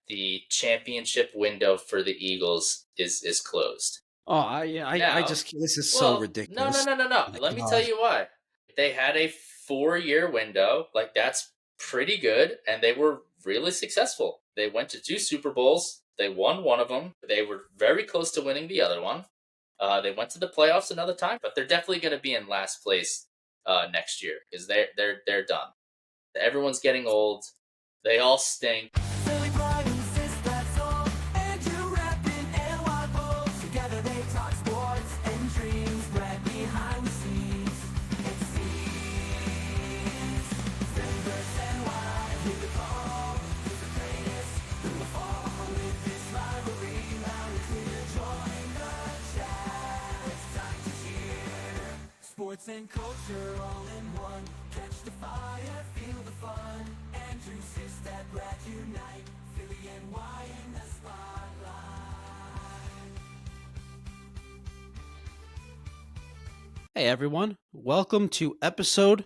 the championship window for the Eagles is closed. I Now, just this is so well, no, no, ridiculous. no, no, no. Oh my Let me tell God. you why. They had a 4-year window. Like, that's pretty good, and they were really successful. They went to 2 Super Bowls. They won one of them. They were very close to winning the other one. They went to the playoffs another time, but they're definitely going to be in last place next year because they're done. Everyone's getting old. They all stink. Sports and culture all in one. Catch the fire, feel the fun. Andrew, Sister, Brad unite. Philly and Y in the spotlight. Hey everyone, welcome to episode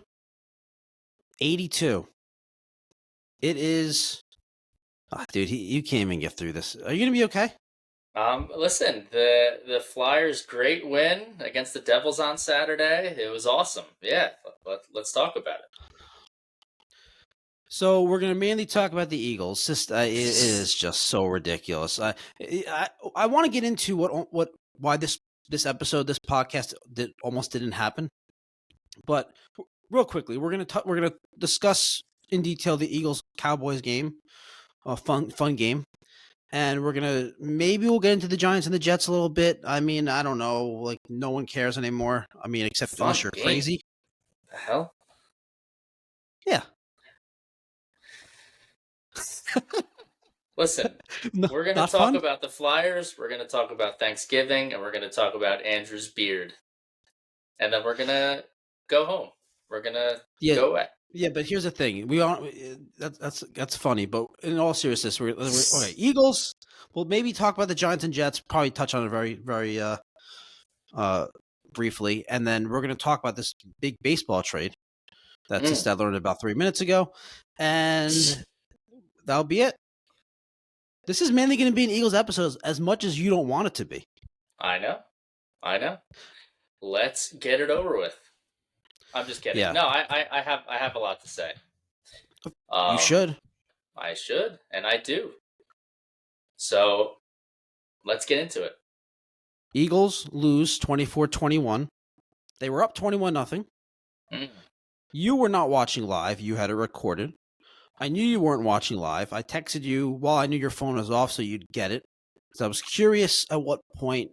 82. It is, dude, you can't even get through this. Are you gonna be okay? Listen, the Flyers' great win against the Devils on Saturday. It was awesome. Yeah, let's talk about it. So we're gonna mainly talk about the Eagles. It is just so ridiculous. I want to get into why this episode, this podcast almost didn't happen. But real quickly, we're gonna discuss in detail the Eagles Cowboys game, a fun game. And we'll get into the Giants and the Jets a little bit. I mean, I don't know, like no one cares anymore. I mean, except unless you're crazy. The hell? Yeah. Listen, we're going to talk about the Flyers, we're going to talk about Thanksgiving, and we're going to talk about Andrew's beard. And then we're going to go home. We're going to go away. Yeah, but here's the thing. That's funny, but in all seriousness, we're okay. Eagles. We'll maybe talk about the Giants and Jets. Probably touch on it very, very briefly, and then we're going to talk about this big baseball trade that just I learned about 3 minutes ago, and that'll be it. This is mainly going to be an Eagles episode, as much as you don't want it to be. I know. Let's get it over with. I'm just kidding. Yeah. No, I have a lot to say. You should. I should, and I do. So, let's get into it. Eagles lose 24-21. They were up 21-0. You were not watching live. You had it recorded. I knew you weren't watching live. I texted you while I knew your phone was off so you'd get it. So I was curious at what point.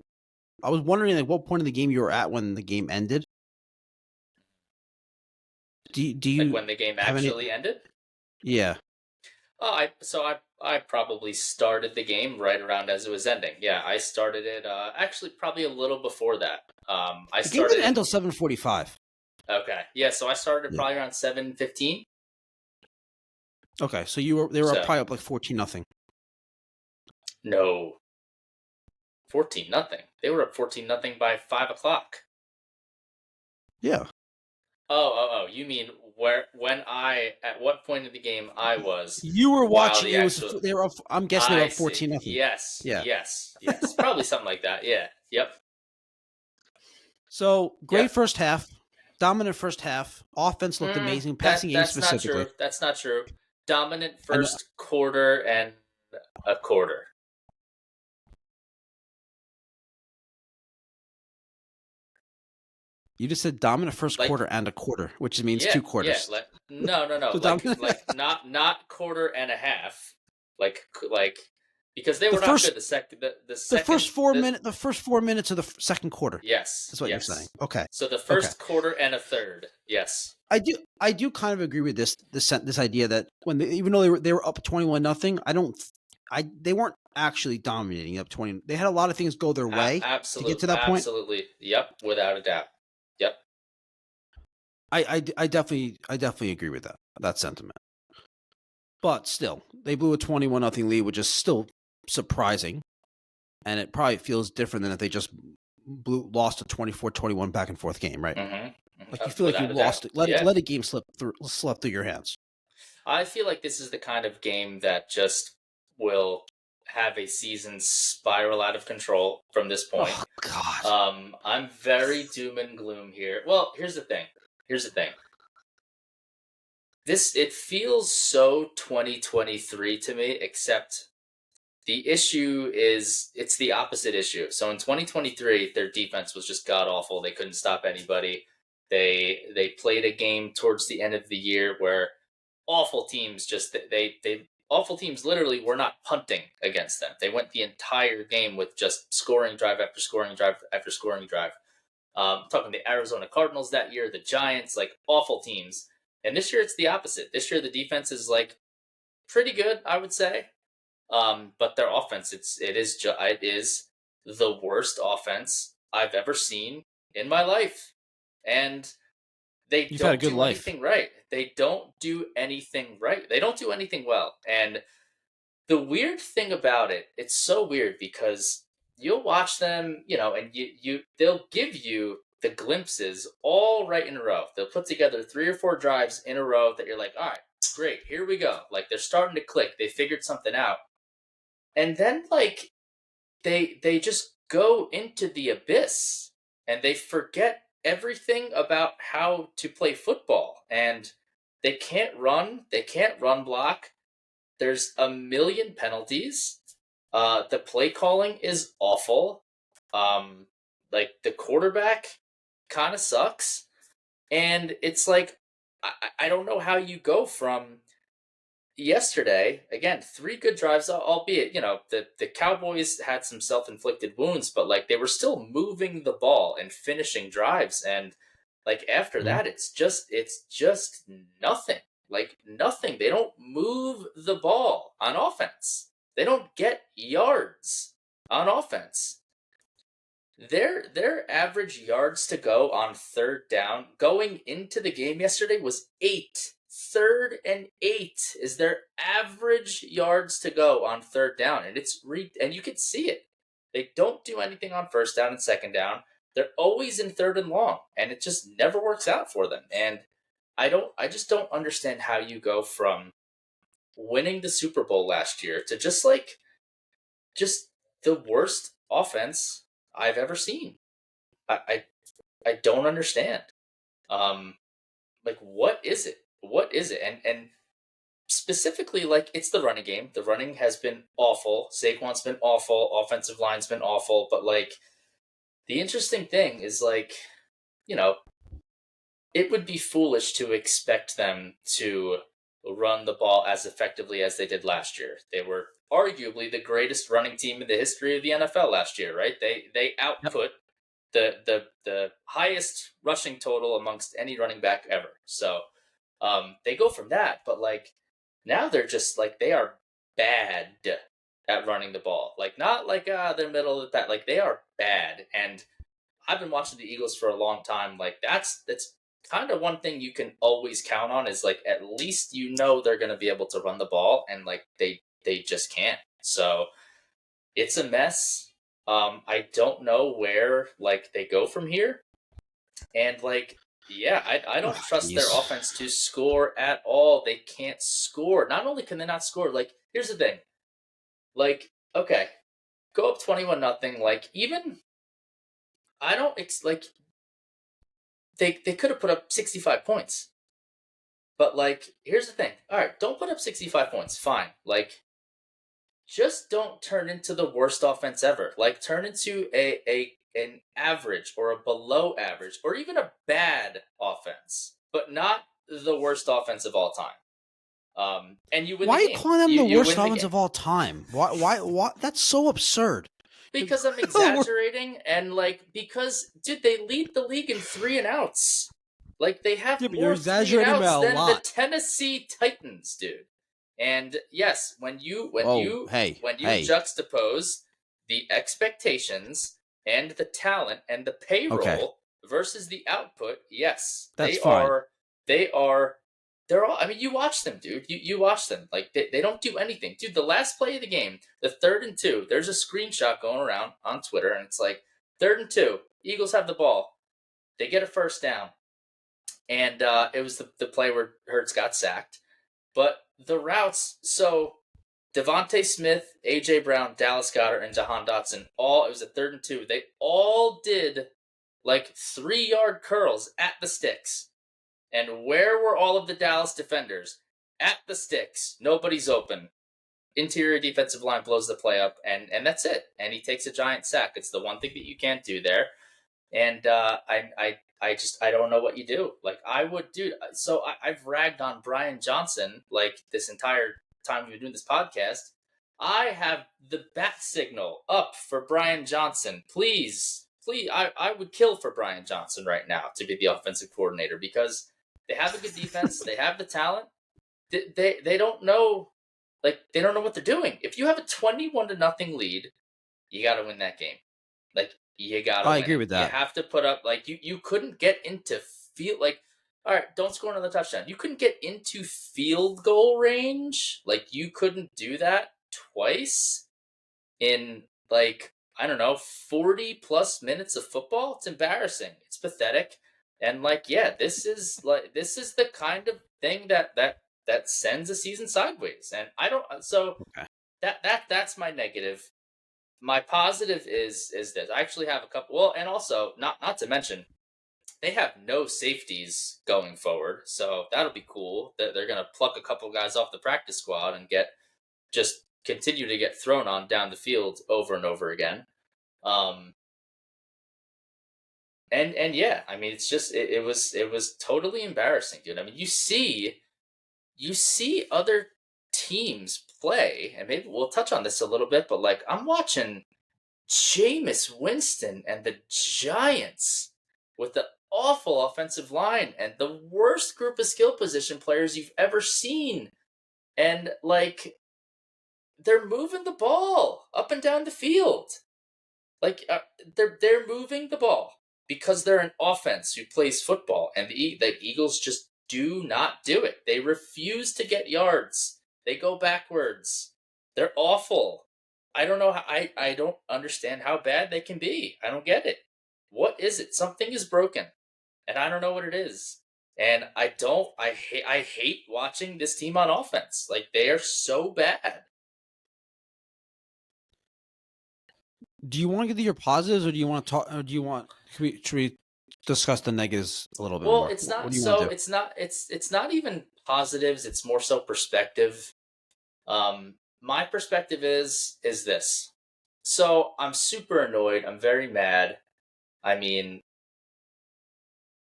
I was wondering at what point of the game you were at when the game ended. Do you like when the game actually ended? Yeah. Oh, I probably started the game right around as it was ending. Yeah, I started it actually probably a little before that. The game didn't end until 7:45. Okay. Yeah, so I started probably around 7:15. Okay, so they were probably up like 14-0. No. 14-0. They were up 14-0 by 5 o'clock. Yeah. Oh, you mean at what point of the game I was? You were watching. They were up. I'm guessing they were up 14-0. Yes. Yeah. Yes. Probably something like that. Yeah. Yep. So great first half, dominant first half. Offense looked amazing. Passing game specifically. That's not true. Dominant first quarter and a quarter. You just said dominant first quarter and a quarter, which means 2 quarters. Yeah, no. like not quarter and a half. Like because they were not good the second. The first 4 minutes of the second quarter. Yes, that's what you're saying. Okay. So the first quarter and a third. Yes. I do kind of agree with this idea that even though they were up 21-0, they weren't actually dominating up 20. They had a lot of things go their way to get to that point. Absolutely. Yep, without a doubt. Yep. I definitely agree with that sentiment. But still, they blew a 21-0 lead, which is still surprising. And it probably feels different than if they just lost a 24-21 back and forth game, right? Mm-hmm. Like you feel like you lost it. Let a game slip through your hands. I feel like this is the kind of game that just will have a season spiral out of control from this point. Oh God. I'm very doom and gloom here. Well, here's the thing. It feels so 2023 to me, except the issue is it's the opposite issue. So in 2023, their defense was just god awful. They couldn't stop anybody. They played a game towards the end of the year where awful teams awful teams literally were not punting against them. They went the entire game with just scoring drive after scoring drive after scoring drive. Talking the Arizona Cardinals that year, the Giants, like awful teams. And this year it's the opposite. This year the defense is like pretty good, I would say. But their offense, it is the worst offense I've ever seen in my life, and they You've had a don't good do life. anything right. They don't do anything right. They don't do anything well. And the weird thing about it, it's so weird because you'll watch them, and they'll give you the glimpses all right in a row. They'll put together 3 or 4 drives in a row that you're like, all right, great, here we go. Like they're starting to click. They figured something out. And then like they just go into the abyss and they forget everything about how to play football. And they can't run block. There's a million penalties. The play calling is awful. Like the quarterback kind of sucks. And it's like I don't know how you go from yesterday, again, 3 good drives, albeit, the Cowboys had some self-inflicted wounds, but like they were still moving the ball and finishing drives. And like after that, it's just nothing. Like nothing. They don't move the ball on offense. They don't get yards on offense. Their average yards to go on 3rd down going into the game yesterday was 8. 3rd and 8 is their average yards to go on 3rd down, and and you can see it. They don't do anything on 1st down and 2nd down. They're always in 3rd and long, and it just never works out for them. And I just don't understand how you go from winning the Super Bowl last year to just the worst offense I've ever seen. I don't understand. Like what is it? What is it? And specifically, like it's the running game. The running has been awful. Saquon's been awful. Offensive line's been awful. But like the interesting thing is like, it would be foolish to expect them to run the ball as effectively as they did last year. They were arguably the greatest running team in the history of the NFL last year, right? They output the highest rushing total amongst any running back ever. So they go from that, but like now they're just like they are bad at running the ball. Like not like they're middle of the pack. Like they are bad. And I've been watching the Eagles for a long time. Like that's kind of one thing you can always count on is like at least they're going to be able to run the ball, and like they just can't. So it's a mess. I don't know where like they go from here, and like I don't trust their offense to score at all. They can't score. Not only can they not score, like here's the thing, like okay, go up 21-0. Like even I don't like they could have put up 65 points. But like, here's the thing. All right, don't put up 65 points. Fine. Like, just don't turn into the worst offense ever. Like, turn into an average or a below average or even a bad offense, but not the worst offense of all time. And you win. Why the are you game. calling them the worst offense game. of all time? Why? That's so absurd. Because I'm exaggerating, and like because dude, they lead the league in 3 and outs. Like they have more 3 and outs than the Tennessee Titans, dude. And yes, when you juxtapose the expectations and the talent and the payroll versus the output, yes, that's fine. They're all. I mean, you watch them, dude. You watch them. Like they don't do anything, dude. The last play of the game, the 3rd and 2. There's a screenshot going around on Twitter, and it's like 3rd and 2. Eagles have the ball. They get a 1st down, and it was the play where Hurts got sacked. But the routes. So Devontae Smith, A.J. Brown, Dallas Goedert, and Jahan Dotson, it was a 3rd and 2. They all did like 3-yard curls at the sticks. And where were all of the Dallas defenders? At the sticks. Nobody's open. Interior defensive line blows the play up, and that's it. And he takes a giant sack. It's the one thing that you can't do there. And I don't know what you do. Like, I would, dude. So I've ragged on Brian Johnson like this entire time we've been doing this podcast. I have the bat signal up for Brian Johnson. Please, I would kill for Brian Johnson right now to be the offensive coordinator, because they have a good defense. They have the talent. They don't know, like, they don't know what they're doing. If you have a 21-0 lead, you got to win that game. Like, you got to win. I agree with that. You have to put up, like, you couldn't get into all right, don't score another touchdown. You couldn't get into field goal range. Like, you couldn't do that twice in, like, I don't know, 40 plus minutes of football. It's embarrassing. It's pathetic. And, like, yeah, this is the kind of thing that sends a season sideways. And I don't, so Okay. that's my negative. My positive is this. I actually have a couple, well, and also not to mention, they have no safeties going forward, so that'll be cool. They're going to pluck a couple guys off the practice squad and just continue to get thrown on down the field over and over again. And yeah, I mean, it's just it was totally embarrassing, dude. I mean, you see other teams play, and maybe we'll touch on this a little bit, but like, I'm watching Jameis Winston and the Giants with the awful offensive line and the worst group of skill position players you've ever seen. And like, they're moving the ball up and down the field. Like, they're moving the ball because they're an offense who plays football, and the Eagles just do not do it. They refuse to get yards. They go backwards. They're awful. I don't know how, I don't understand how bad they can be. I don't get it. What is it? Something is broken, and I don't know what it is. And I hate watching this team on offense. Like, they are so bad. Do you want to get to your positives, or do you want to talk? Or do you want? Should we discuss the negatives a little bit Well, more? it's not What do you want to do? it's not even positives. It's more so perspective. My perspective is this. So I'm super annoyed. I'm very mad. I mean,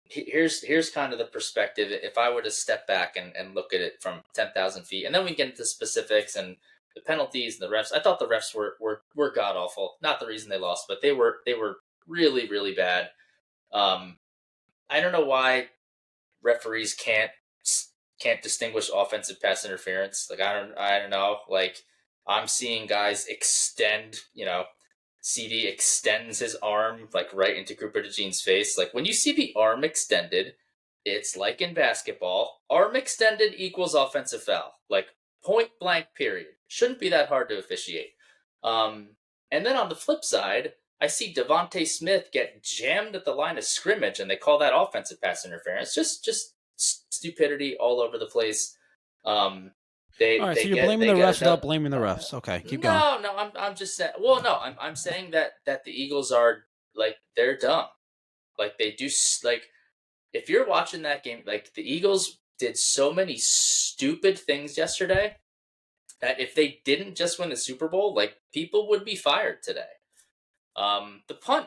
here's kind of the perspective. If I were to step back and look at it from 10,000 feet, and then we get into specifics and the penalties and the refs. I thought the refs were god awful. Not the reason they lost, but they were really, really bad. I don't know why referees can't distinguish offensive pass interference. Like, I don't know. Like, I'm seeing guys extend, CD extends his arm like right into Cooper DeJean's face. Like, when you see the arm extended, it's like in basketball. Arm extended equals offensive foul. Like, point blank, period. Shouldn't be that hard to officiate. And then on the flip side, I see Devontae Smith get jammed at the line of scrimmage, and they call that offensive pass interference. Just stupidity all over the place. All right, so you're blaming the refs without blaming the refs. Okay, keep going. No, I'm just saying. Well, no, I'm saying that the Eagles are, like, they're dumb. Like, they do, like, if you're watching that game, like, the Eagles did so many stupid things yesterday that if they didn't just win the Super Bowl, like, people would be fired today. The punt.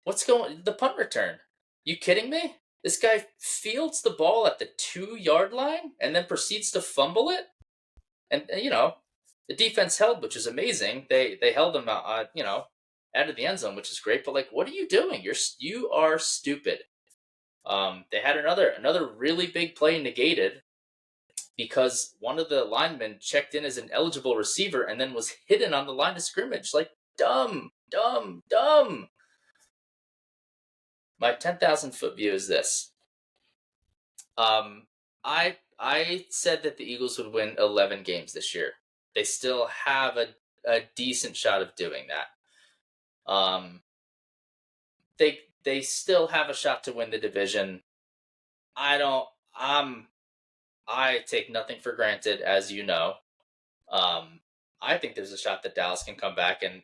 The punt return? You kidding me? This guy fields the ball at the 2-yard line and then proceeds to fumble it. And the defense held, which is amazing. They held him out, out of the end zone, which is great. But, like, what are you doing? You are stupid. They had another really big play negated because one of the linemen checked in as an eligible receiver and then was hidden on the line of scrimmage. Like, dumb. My 10,000-foot view is this. I said that the Eagles would win 11 games this year. They still have a decent shot of doing that. They still have a shot to win the division. I take nothing for granted, as you know. I think there's a shot that Dallas can come back and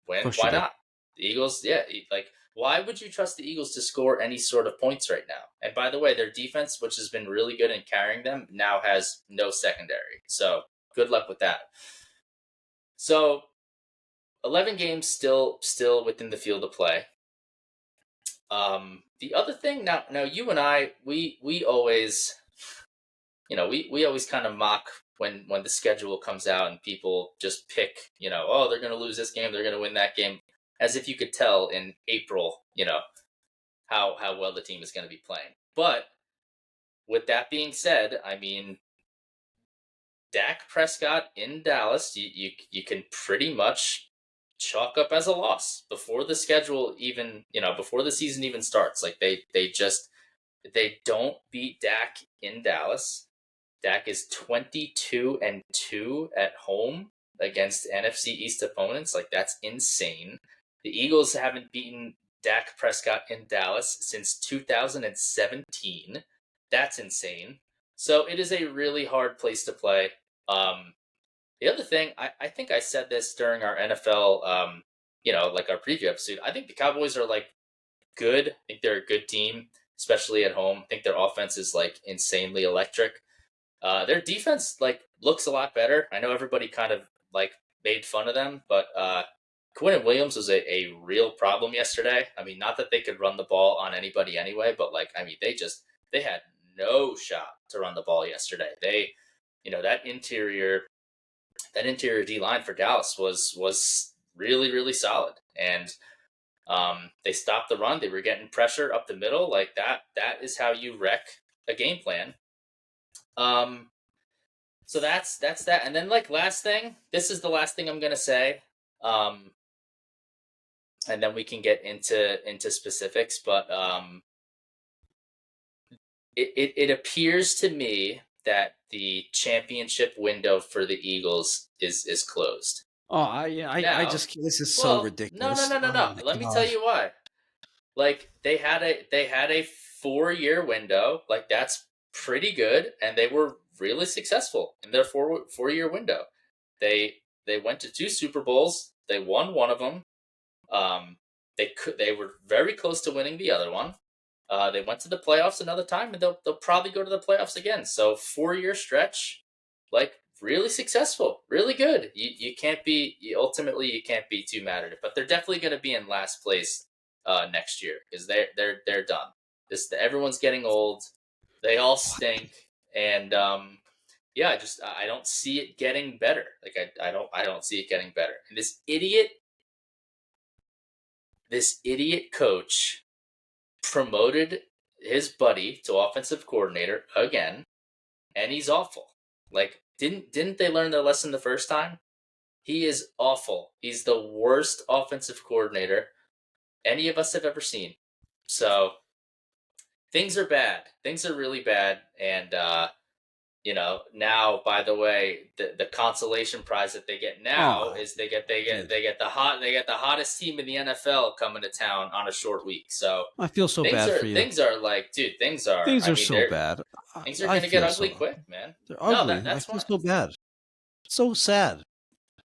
win. course you Why do. not? The Eagles, yeah, like why would you trust the Eagles to score any sort of points right now? And by the way, their defense, which has been really good in carrying them, now has no secondary. So good luck with that. So 11 games still within the field of play. The other thing now you and I we always we always kind of mock when the schedule comes out and people just pick, oh, they're going to lose this game, they're going to win that game, as if you could tell in April, how well the team is going to be playing. But with that being said, I mean, Dak Prescott in Dallas, you can pretty much chalk up as a loss before the schedule even, before the season even starts. Like they don't beat Dak in Dallas. Dak is 22-2 at home against NFC East opponents. Like, that's insane. The Eagles haven't beaten Dak Prescott in Dallas since 2017. That's insane. So it is a really hard place to play. The other thing, I think I said this during our NFL, like our preview episode. I think the Cowboys are like good. I think they're a good team, especially at home. I think their offense is like insanely electric. Their defense like looks a lot better. I know everybody kind of like made fun of them, but Quinn Williams was a real problem yesterday. I mean, not that they could run the ball on anybody anyway, but like, I mean, they had no shot to run the ball yesterday. They, that interior D line for Dallas was really, really solid. And they stopped the run. They were getting pressure up the middle. Like that is how you wreck a game plan. So that's that. And then like last thing, this is the last thing I'm gonna say. And then we can get into specifics, but it appears to me that the championship window for the Eagles is closed. Oh, I just this is so ridiculous. No. Oh, Let me tell you why. Like they had a 4-year window. Like that's pretty good, and they were really successful in their 4-year window. They went to 2 Super Bowls. They won one of them. They were very close to winning the other one. They went to the playoffs another time, and they'll probably go to the playoffs again. So 4-year stretch, like really successful, really good. You can't be ultimately you can't be too mad at it. But they're definitely going to be in last place next year because they're done. Everyone's getting old. They all stink, and I don't see it getting better. Like I don't see it getting better. And this idiot coach promoted his buddy to offensive coordinator again, and he's awful. Like didn't they learn their lesson the first time? He is awful. He's the worst offensive coordinator any of us have ever seen. So things are bad. Things are really bad. And, now, by the way, the consolation prize that they get now is they get the hottest team in the NFL coming to town on a short week. So I feel so bad for you. Things are like, dude, things are so bad. Things are going to get ugly quick, man. They're ugly. I feel so bad. So sad.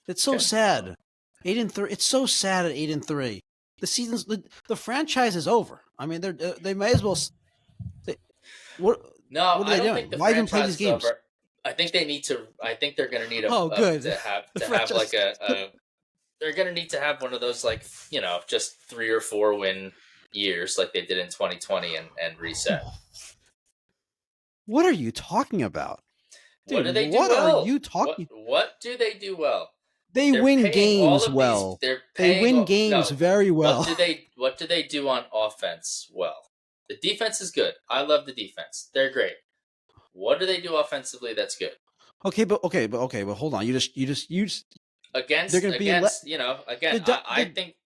It's so sad. 8-3. It's so sad at 8-3. The season's the franchise is over. I mean, they may as well. What are they doing? Think the Why even play these games? Over. I think they need to. I think they're going to need good. to have like a. They're going to need to have one of those like just 3 or 4 win years like they did in 2020 and reset. What are you talking about? Dude, what do they do what well? Are you talking? What do they do well? They win games well. They win games very well. What do they do on offense well? The defense is good. I love the defense. They're great. What do they do offensively that's good? Okay, but hold on. You just against they're gonna against be again.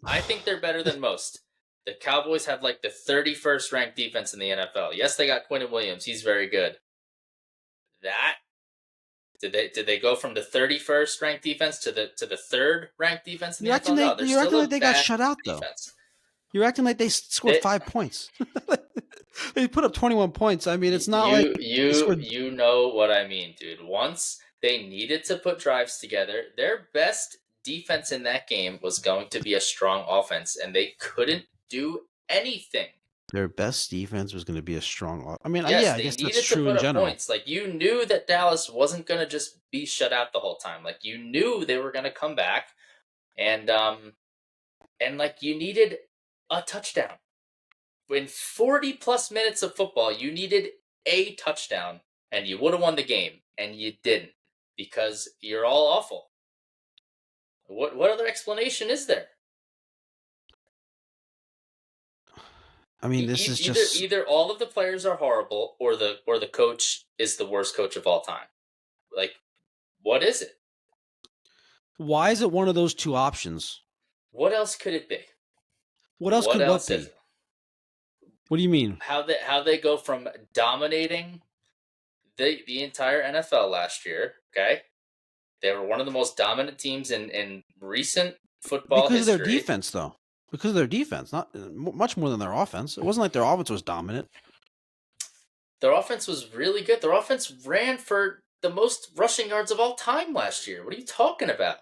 I think they're better than most. The Cowboys have like the 31st ranked defense in the NFL. Yes, they got Quinn Williams. He's very good. Did they go from the 31st ranked defense to the 3rd ranked defense in the NFL? You're acting like they got shut out though. You're acting like they scored 5 points. They put up 21 points. I mean, it's not like you know what I mean, dude. Once They needed to put drives together. Their best defense in that game was going to be a strong offense, and they couldn't do anything. Their best defense was going to be a strong. I mean, Yes, yeah, I they guess that's needed to true in put up general. points. Like, you knew that Dallas wasn't going to just be shut out the whole time. Like, you knew they were going to come back, and like, you needed a touchdown. In 40 plus minutes of football, you needed a touchdown, and you would have won the game, and you didn't because you're all awful. What other explanation is there? I mean, this is just either all of the players are horrible, or the coach is the worst coach of all time. Like, what is it? why is it one of those two options? What else could it be? What else could what be? What do you mean? How they go from dominating the entire NFL last year? Okay, they were one of the most dominant teams in recent football because history. of their defense, though. Because of their defense, not much more than their offense. It wasn't like their offense was dominant. Their offense was really good. Their offense ran for the most rushing yards of all time last year. What are you talking about?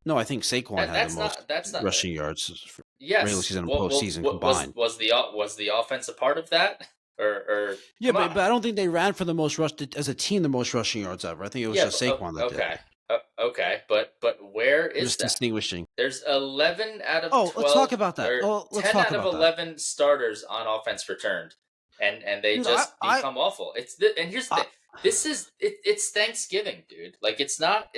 No, I think Saquon had the most rushing yards for regular season and postseason combined. Was the offense a part of that? Or yeah, but I don't think they ran for the most as a team the most rushing yards ever. I think it was just Saquon that did. Okay, but where is just that? Distinguishing. There's 11 out of 12. Let's talk about that. Let's 10 out of 11 starters on offense returned, and they just become awful. And here's the thing. This is it's Thanksgiving, dude. Like, it's not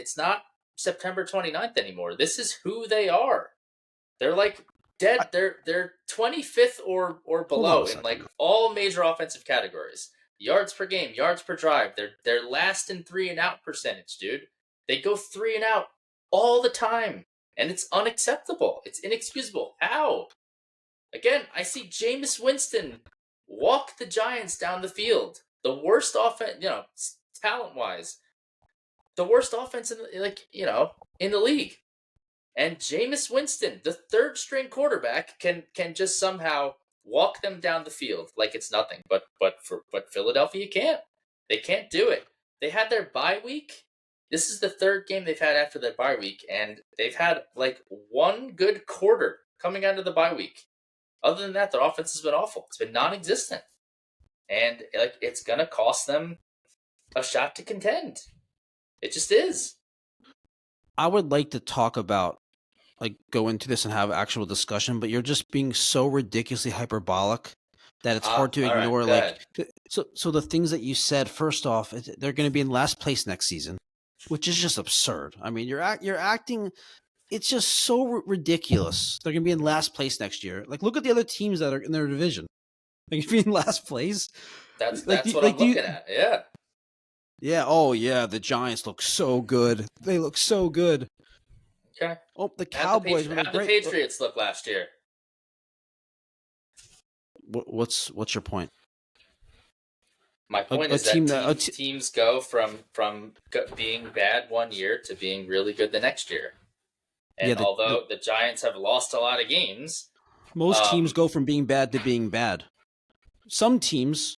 September 29th anymore. This is who they are. They're like dead. They're 25th or below in like all major offensive categories. Yards per game, yards per drive. They're last in 3-and-out percentage, dude. They go 3-and-out all the time, and it's unacceptable. It's inexcusable. How? Again, I see Jameis Winston walk the Giants down the field. The worst offense, talent-wise, the worst offense in the league. And Jameis Winston, the third-string quarterback, can just somehow walk them down the field like it's nothing. But Philadelphia can't. They can't do it. They had their bye week. This is the third game they've had after their bye week, and they've had like one good quarter coming out of the bye week. Other than that, their offense has been awful. It's been non-existent. And it's gonna cost them a shot to contend. It just is. I would like to talk about, go into this and have actual discussion, but you're just being so ridiculously hyperbolic that it's hard to ignore. So the things that you said, first off, they're going to be in last place next season, which is just absurd. I mean, you're acting. It's just so ridiculous. They're going to be in last place next year. Like, look at the other teams that are in their division. Like, be in last place. That's what I'm looking at. Yeah. Yeah. Oh, yeah. The Giants look so good. They look so good. Okay. Oh, the Cowboys. How did the Patriots look last year? What's your point? My point is that teams go from being bad one year to being really good the next year. And although the Giants have lost a lot of games, most teams go from being bad to being bad. Some teams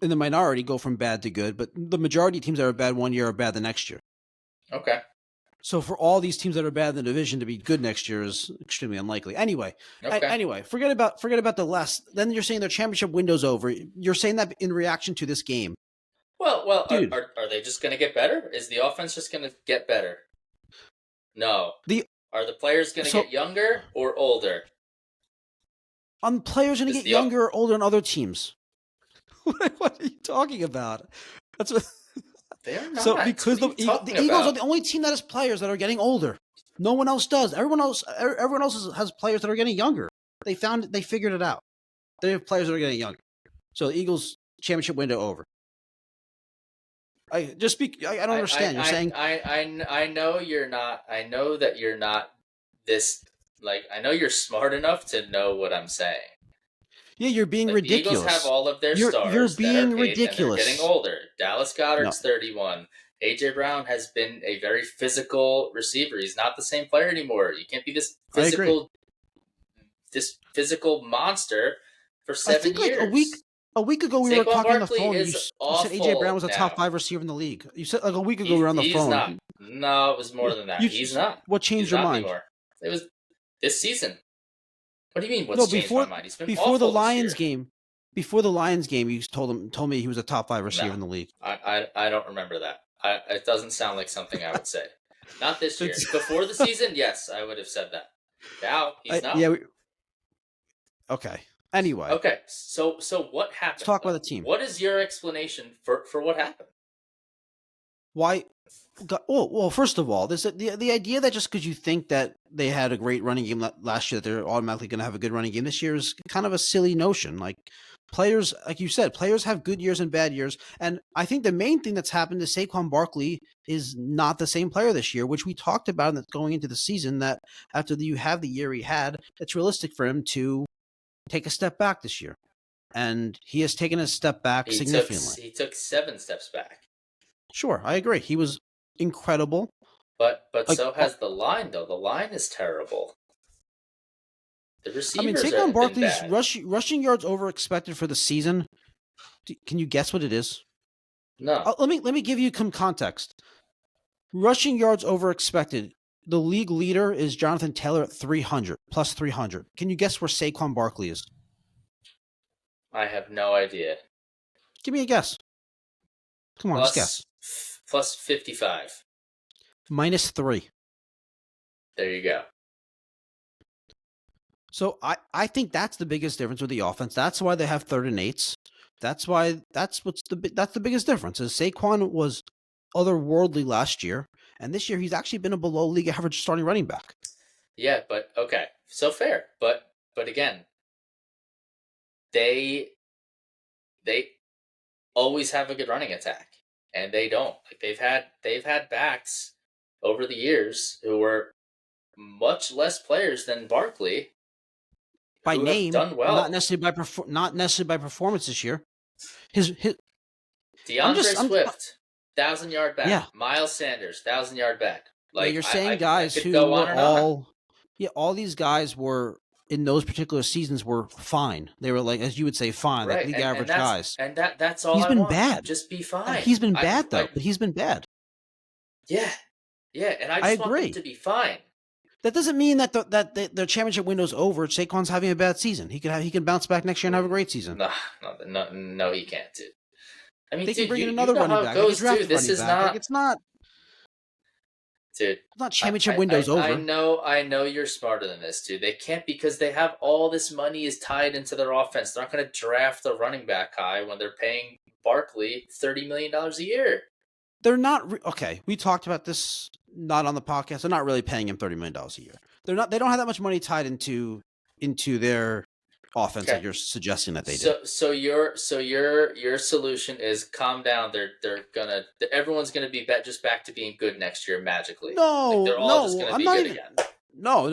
in the minority go from bad to good, but the majority of teams that are bad one year are bad the next year. Okay. So for all these teams that are bad in the division to be good next year is extremely unlikely. Anyway, forget about the last. Then you're saying their championship window's over. You're saying that in reaction to this game. Well, dude, are they just going to get better? Is the offense just going to get better? No. Are the players going to get younger or older? The players going to get younger or older than other teams. What are you talking about? That's what. They're not. So because the Eagles are the only team that has players that are getting older. No one else does. Everyone else has players that are getting younger. They figured it out. They have players that are getting younger. So the Eagles championship window over. I don't understand. You're saying I know you're not. I know that you're not this. I know you're smart enough to know what I'm saying. Yeah, you're being ridiculous. The Eagles have all of their stars. You're being ridiculous. They're getting older. Dallas Goedert's 31. AJ Brown has been a very physical receiver. He's not the same player anymore. You can't be this physical monster for 7 years. A week ago, we were Saquon talking on the Barkley phone. is You said AJ Brown awful was a top now. 5 receiver in the league. You said like a week ago we were on the He's phone. not. No, it was more than that. He's not. What He's changed your not mind? anymore. It was this season. What do you mean? No, What's changed my mind? He's been before the awful this Lions year. game. Before the Lions game, you told me he was a top 5 receiver in the league. I don't remember that. It doesn't sound like something I would say. Not this year. Before the season, yes, I would have said that. Now he's not. Yeah. Okay. Anyway. Okay. So what happened? Let's talk about the team. What is your explanation for what happened? Why? Well, first of all, the idea that just because you think that they had a great running game last year, that they're automatically going to have a good running game this year is kind of a silly notion. Like players, like you said, players have good years and bad years. And I think the main thing that's happened is Saquon Barkley is not the same player this year, which we talked about going into the season, that after you have the year he had, it's realistic for him to take a step back this year. And he has taken a step back significantly. He took 7 steps back. Sure, I agree. He was incredible. But so has the line, though. The line is terrible. The receivers Saquon Barkley's bad. rushing yards over expected for the season. Can you guess what it is? No. Let me give you some context. Rushing yards over expected. The league leader is Jonathan Taylor at 300, plus 300. Can you guess where Saquon Barkley is? I have no idea. Give me a guess. Come on, just guess. Plus 55. Minus 3. There you go. So I think that's the biggest difference with the offense. That's why they have 3rd and 8s. That's the biggest difference. Is Saquon was otherworldly last year, and this year he's actually been a below league average starting running back. Yeah, but okay, so fair. But again, they always have a good running attack, and they don't. Like they've had backs over the years who were much less players than Barkley. By name, done well. not necessarily by performance this year. His DeAndre Swift, 1,000-yard back. Yeah. Miles Sanders, 1,000-yard back. Like you're saying, guys who were all these guys were in those particular seasons were fine. They were like, as you would say, fine, right. like league average guys. And that's all. He's been bad. Just be fine. He's been bad though. But he's been bad. Yeah, and I just want him to be fine. That doesn't mean that the championship window's over. Saquon's having a bad season. He can bounce back next year and have a great season. No, he can't, dude. I mean, they can bring in another running back. This is not. Like, it's not. Dude, it's not championship window's over. I know you're smarter than this, dude. They can't, because they have all this money is tied into their offense. They're not going to draft a running back high when they're paying Barkley $30 million a year. They're not okay. We talked about this not on the podcast. They're not really paying him $30 million a year. They're not. They don't have that much money tied into their offense that you're suggesting that they do. So your solution is calm down. Everyone's gonna be just back to being good next year magically. No, they're all just gonna be good again. No.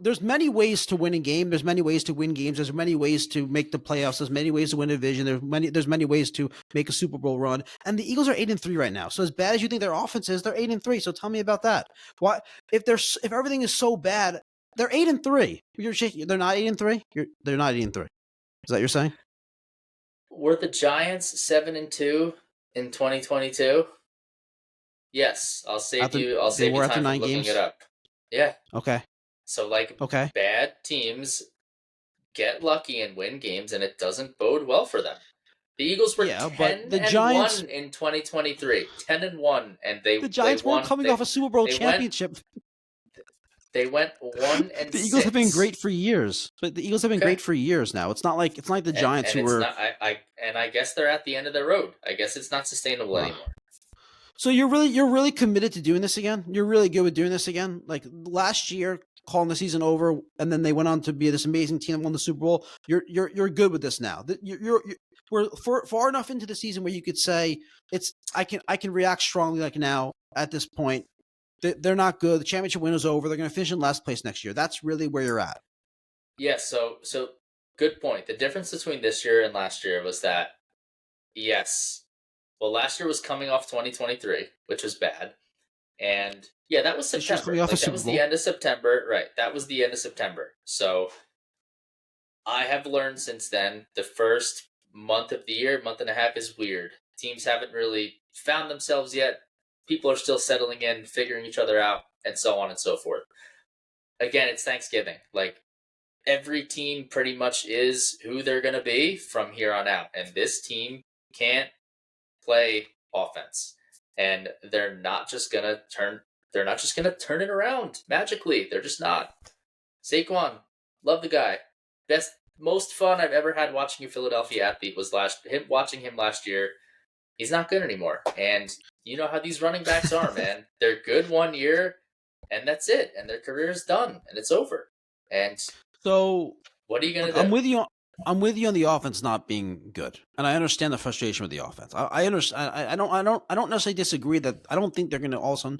There's many ways to win a game. There's many ways to win games. There's many ways to make the playoffs. There's many ways to win a division. There's many ways to make a Super Bowl run. And the Eagles are 8-3 right now. So as bad as you think their offense is, they're 8-3. So tell me about that. Why, if everything is so bad, they're 8-3. They're not 8-3. They're not 8-3. Is that what you're saying? Were the Giants 7-2 in 2022? Yes, I'll save you time for looking it up. Yeah. Okay. So bad teams get lucky and win games, and it doesn't bode well for them. The Eagles were 10-1 in 2023. 10-1, and the Giants weren't coming off a Super Bowl championship. They went 1-6. The Eagles have been great for years, but the Eagles have been great for years now. It's not like the Giants who were. I guess they're at the end of their road. I guess it's not sustainable anymore. So you're really committed to doing this again? You're really good with doing this again? Like last year, calling the season over, and then they went on to be this amazing team that won the Super Bowl. You're good with this now. We're far enough into the season where you could say I can react strongly like now at this point. They're not good. The championship window's over. They're going to finish in last place next year. That's really where you're at. Yeah. So good point. The difference between this year and last year was that well, last year was coming off 2023, which was bad. And yeah, that was September. That was the end of September. Right. That was the end of September. So I have learned since then, the first month of the year, month and a half is weird. Teams haven't really found themselves yet. People are still settling in, figuring each other out, and so on and so forth. Again, it's Thanksgiving. Like, every team pretty much is who they're going to be from here on out. And this team can't play offense. And they're not just going to turn it around magically. They're just not. Saquon, love the guy. Most fun I've ever had watching a Philadelphia athlete was watching him last year. He's not good anymore. And you know how these running backs are, man. They're good 1 year, and that's it. And their career is done, and it's over. And So what are you going to do? I'm with you on the offense not being good, and I understand the frustration with the offense. I understand. I don't necessarily disagree that I don't think they're going to all of a sudden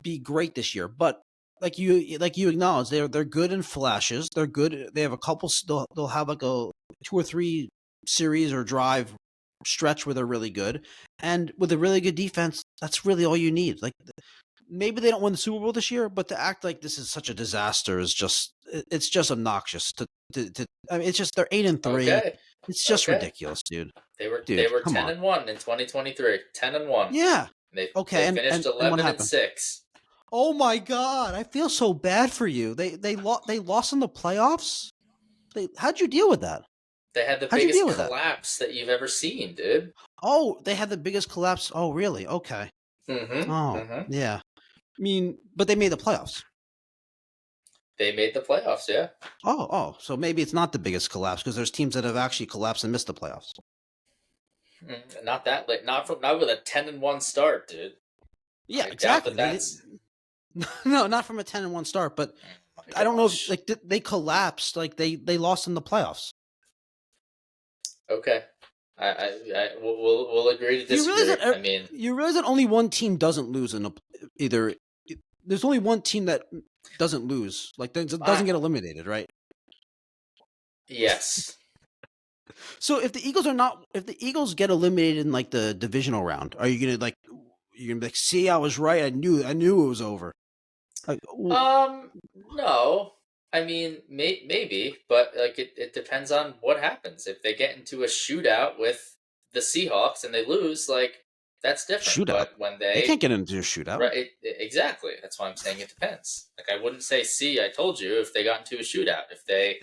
be great this year, but like you acknowledge, they're good in flashes. They're good. They have a couple. They'll have like a 2 or 3 series or drive stretch where they're really good, and with a really good defense, that's really all you need. Like, maybe they don't win the Super Bowl this year, but to act like this is such a disaster is it's just obnoxious. I mean, it's just they're 8-3. Okay. It's just ridiculous, dude. They were come 10-1 in 2023. 10-1. Yeah. They and finished what 11-6. Oh my God, I feel so bad for you. They lost in the playoffs. How'd you deal with that? They had the How'd you deal biggest with that? collapse that you've ever seen, dude. Oh, they had the biggest collapse. Oh, really? Okay. Mm-hmm. Oh, Mm-hmm. yeah. I mean, but they made the playoffs. They made the playoffs, yeah. Oh, so maybe it's not the biggest collapse because there's teams that have actually collapsed and missed the playoffs. Not that late. Not with a 10-1 start, dude. Yeah, I exactly. doubt that's... No, not from a 10-1 start, but I don't know if like they collapsed, like they lost in the playoffs. Okay. We'll agree to disagree. You realize that only one team doesn't lose in either. There's only one team that doesn't lose, like doesn't get eliminated, right? Yes. So if the Eagles get eliminated in like the divisional round, are you gonna be like, see, I was right. I knew it was over. Like, no. I mean, maybe, but like it depends on what happens. If they get into a shootout with the Seahawks and they lose, like, that's different. Shootout. But when they can't get into a shootout, right? Exactly. That's why I'm saying it depends. Like, I wouldn't say, "See, I told you." If they got into a shootout,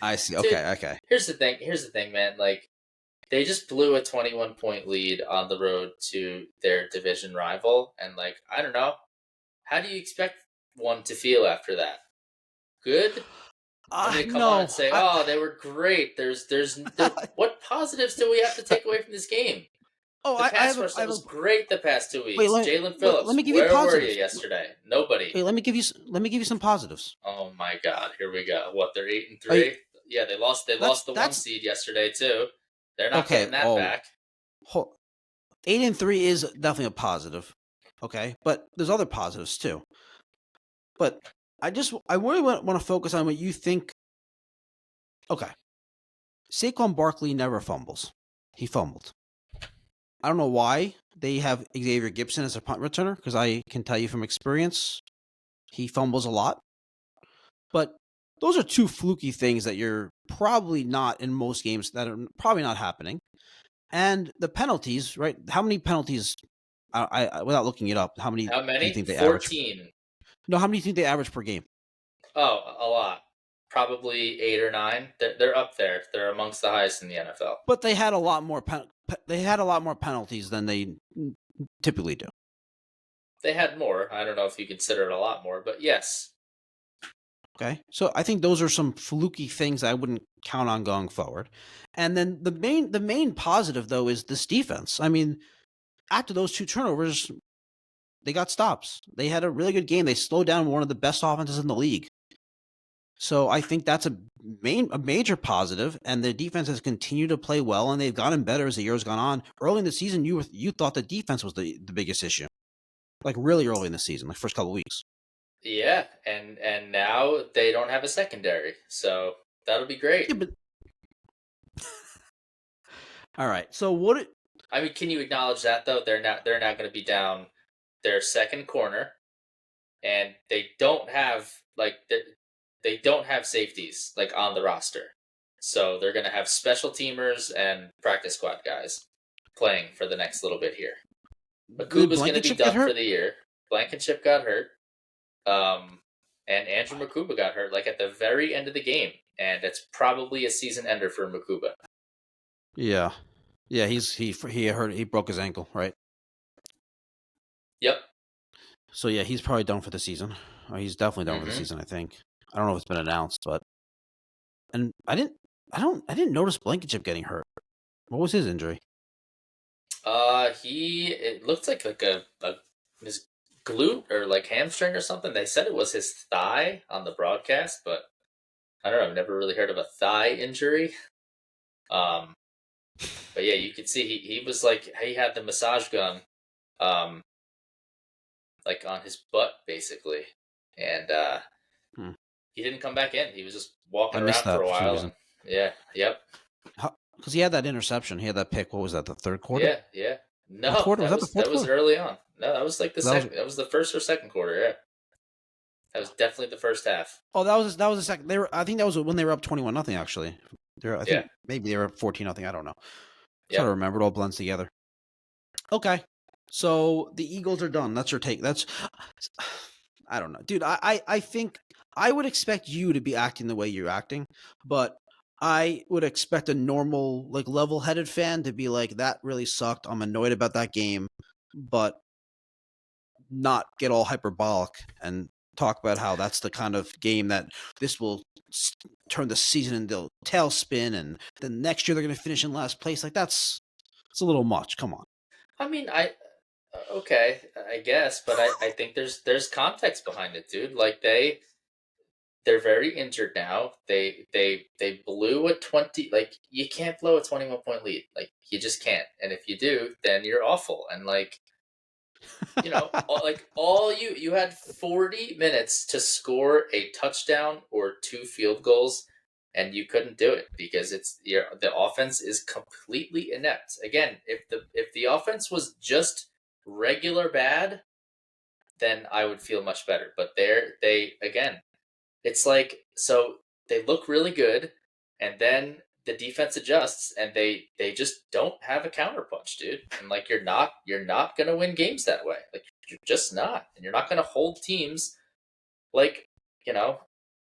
I see. Okay. Here's the thing, man. Like, they just blew a 21-point lead on the road to their division rival, and like, I don't know, how do you expect one to feel after that? Good. I'm going to come on and say, "Oh, they were great." There's what positives do we have to take away from this game? Oh, the pass rush was great the past 2 weeks. Jalen Phillips. Let me give where you positives. Were you yesterday? Nobody. Wait, let me give you some positives. Oh my God, here we go. What, they're 8-3? Yeah, they lost the 1 seed yesterday too. They're not getting that back. 8-3 is definitely a positive. Okay, but there's other positives too. But I really want to focus on what you think. Okay, Saquon Barkley never fumbles. He fumbled. I don't know why they have Xavier Gibson as a punt returner, because I can tell you from experience, he fumbles a lot. But those are 2 fluky things that you're probably not in most games, that are probably not happening. And the penalties, right? How many penalties? I without looking it up, how many? How many? Do you think they 14. average? No, how many do you think they average per game? Oh, a lot. Probably 8 or 9. They're up there. They're amongst the highest in the NFL. But they had a lot more. They had a lot more penalties than they typically do. They had more. I don't know if you consider it a lot more, but yes. Okay, so I think those are some fluky things I wouldn't count on going forward. And then the main positive though is this defense. I mean, after those 2 turnovers, they got stops. They had a really good game. They slowed down one of the best offenses in the league. So I think that's a major positive, and the defense has continued to play well, and they've gotten better as the year's gone on. Early in the season, you thought the defense was the biggest issue, like really early in the season, like first couple of weeks. Yeah, and now they don't have a secondary, so that'll be great. Yeah, but all right. So what? I mean, can you acknowledge that though? They're now going to be down their second corner, and they don't have safeties like on the roster. So they're going to have special teamers and practice squad guys playing for the next little bit here. Did Makuba's going to be Blankenship get done for hurt? the year. Blankenship got hurt. And Andrew Makuba got hurt like at the very end of the game. And it's probably a season ender for Makuba. Yeah. Yeah, he broke his ankle, right? Yep. So yeah, he's probably done for the season. He's definitely done for the season, I think. I don't know if it's been announced, but I didn't notice Blankenship getting hurt. What was his injury? It looked like his glute or like hamstring or something. They said it was his thigh on the broadcast, but I don't know. I've never really heard of a thigh injury. But yeah, you could see he was like he had the massage gun, like on his butt basically, and he didn't come back in. He was just walking I missed around for that a for some while. reason. And, yeah, yep. Because he had that interception. He had that pick. What was that? The third quarter? Yeah. No, Fourth quarter? Was that the fourth that was quarter? early on. No, that was like the That was- second. That was the first or second quarter. Yeah, that was definitely the first half. Oh, that was the second. I think that was when they were up 21-0. Actually, I think maybe they were up 14-0. I don't know. Try to remember. It all blends together. Okay, so the Eagles are done. That's your take. I don't know, dude. I think I would expect you to be acting the way you're acting, but I would expect a normal, like, level-headed fan to be like, "That really sucked. I'm annoyed about that game," but not get all hyperbolic and talk about how that's the kind of game that this will turn the season into a tailspin, and then next year they're going to finish in last place. Like, it's a little much. Come on. I mean, okay, I guess, but I think there's context behind it, dude. Like they're very injured now. They blew a 20, like you can't blow a 21-point lead. Like you just can't. And if you do, then you're awful. And like you had 40 minutes to score a touchdown or 2 field goals and you couldn't do it because the offense is completely inept. Again, if the offense was just regular bad, then I would feel much better. But it's like, so they look really good, and then the defense adjusts, and they just don't have a counterpunch, dude. And like you're not gonna win games that way. Like you're just not, and you're not gonna hold teams like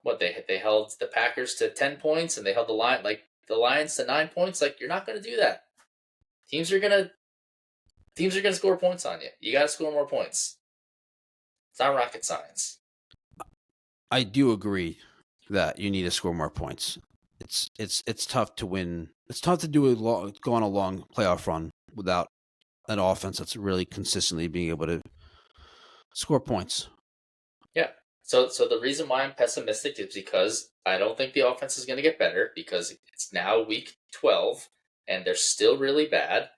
what they held the Packers to 10 points, and they held the Lions to 9 points. Like you're not gonna do that. Teams are gonna score points on you. You got to score more points. It's not rocket science. I do agree that you need to score more points. It's tough to win. It's tough to go on a long playoff run without an offense that's really consistently being able to score points. Yeah. So the reason why I'm pessimistic is because I don't think the offense is going to get better because it's now week 12 and they're still really bad.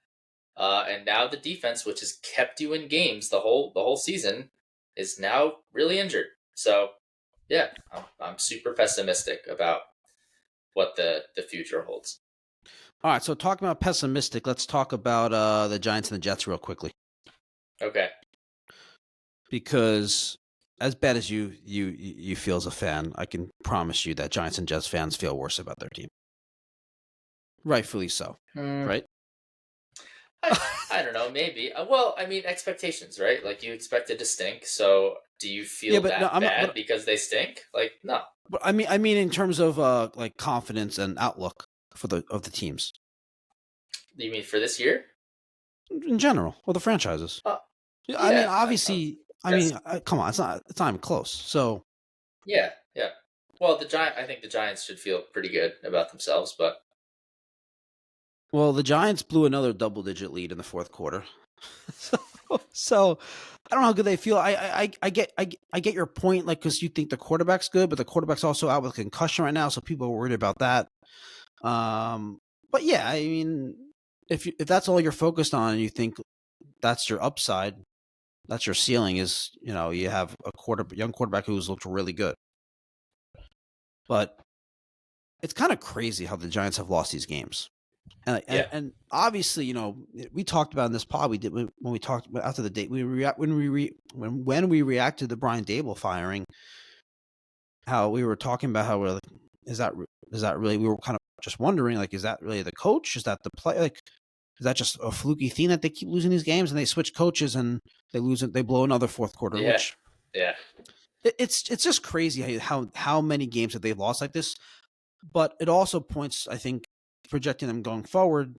And now the defense, which has kept you in games the whole season, is now really injured. So yeah, I'm super pessimistic about what the future holds. All right, so talking about pessimistic, let's talk about the Giants and the Jets real quickly. Okay. Because as bad as you feel as a fan, I can promise you that Giants and Jets fans feel worse about their team. Rightfully so, right? I don't know, maybe. Well, I mean, expectations, right? Like you expected to stink, so do you feel bad because they stink? Like, no. But I mean, in terms of like confidence and outlook of the teams. You mean for this year? In general, or the franchises. Yeah, I mean, obviously. Come on, it's not even close. So. Yeah. Well, I think the Giants should feel pretty good about themselves, but. Well, the Giants blew another double-digit lead in the fourth quarter, so I don't know how good they feel. I get your point, like because you think the quarterback's good, but the quarterback's also out with concussion right now, so people are worried about that. But yeah, I mean, if that's all you're focused on, and you think that's your upside, that's your ceiling, is you have a young quarterback who's looked really good, but it's kind of crazy how the Giants have lost these games. And obviously, we talked about in this pod we did when we talked after the date when we reacted to the Brian Daboll firing, how we were talking about how is that really, we were kind of just wondering, like, is that really the coach? Is that the play? Like, is that just a fluky thing that they keep losing these games and they switch coaches and they lose it? They blow another fourth quarter, Yeah. which Yeah. it's just crazy how many games that they've lost like this. But it also points, I think, projecting them going forward.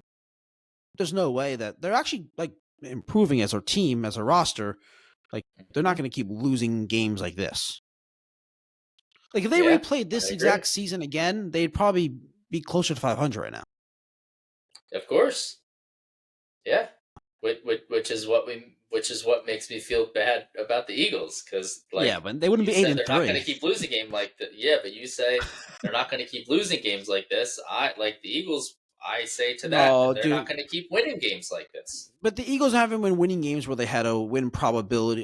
There's no way that they're actually like improving as a team, as a roster. Like they're not going to keep losing games like this. Like if they Yeah, replayed this I exact agree. season again, they'd probably be closer to 500 right now. Of course. Yeah. Which is what makes me feel bad about the Eagles, because Yeah, but they wouldn't you be 8 said and they're not 3. going to keep losing a game like that. Yeah, but you say they're not going to keep losing games like this. I like the Eagles. I say to that No, they're not dude. going to keep winning games like this. But the Eagles haven't been winning games where they had a win probability,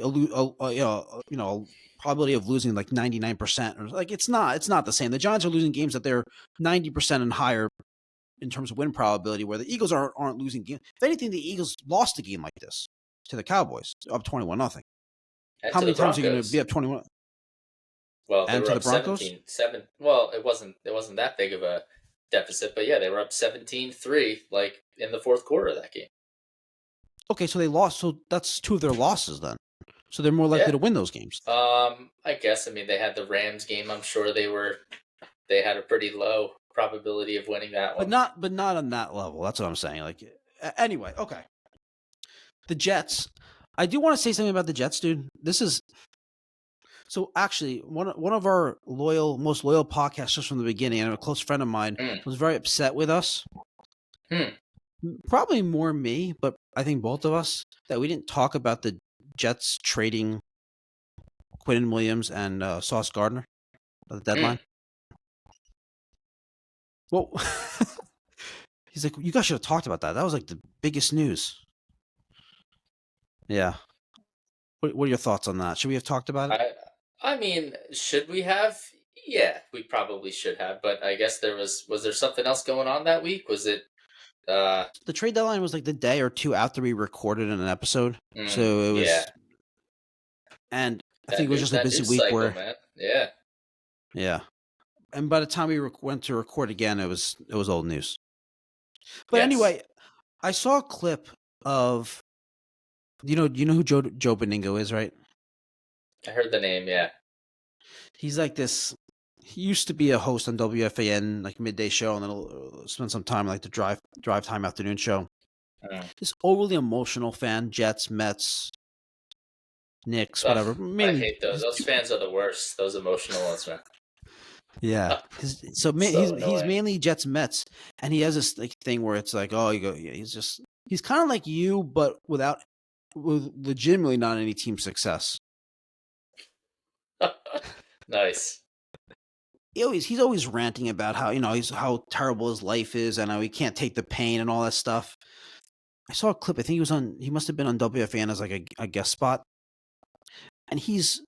probability of losing like 99%. Or like it's not the same. The Giants are losing games that they're 90% and higher in terms of win probability, where the Eagles aren't losing games. If anything, the Eagles lost a game like this to the Cowboys, up 21-0. And How to the many times are you going to be Broncos. up 21? Well, they And were to the up Broncos? 17-7. Well, it wasn't that big of a deficit, but yeah, they were up 17-3 like in the fourth quarter of that game. Okay, so they lost. So that's 2 of their losses then. So they're more likely Yeah. to win those games. I guess. I mean, they had the Rams game. I'm sure they had a pretty low probability of winning that one. But not on that level. That's what I'm saying. Like anyway, okay. The Jets. I do want to say something about the Jets, dude. This is so actually one of our most loyal podcasters from the beginning, and a close friend of mine, was very upset with us. Probably more me, but I think both of us, that we didn't talk about the Jets trading Quinn Williams and Sauce Gardner at the deadline. Well, he's like, you guys should have talked about that. That was like the biggest news. Yeah. What are your thoughts on that? Should we have talked about it? I mean, should we have? Yeah, we probably should have. But I guess was there something else going on that week? Was it? The trade deadline was like the day or two after we recorded an episode, so it was. Yeah. And I think it was just a busy week cycle, where, man. Yeah. Yeah, and by the time we went to record again, it was old news. But anyway, I saw a clip of, you know who Joe Beningo is, right? I heard the name. Yeah. He's like this. He used to be a host on WFAN, like midday show, and then he'll spend some time like the drive time afternoon show. This overly emotional fan, Jets, Mets, Knicks, whatever. I hate those. Those fans are the worst. Those emotional ones, man. Yeah. He's mainly Jets, Mets, and he has this like thing where it's like, oh, he's kind of like you, but with legitimately not any team success. Nice. He's always ranting about how how terrible his life is and how he can't take the pain and all that stuff. I saw a clip. I think he must have been on WFAN as like a guest spot, and he's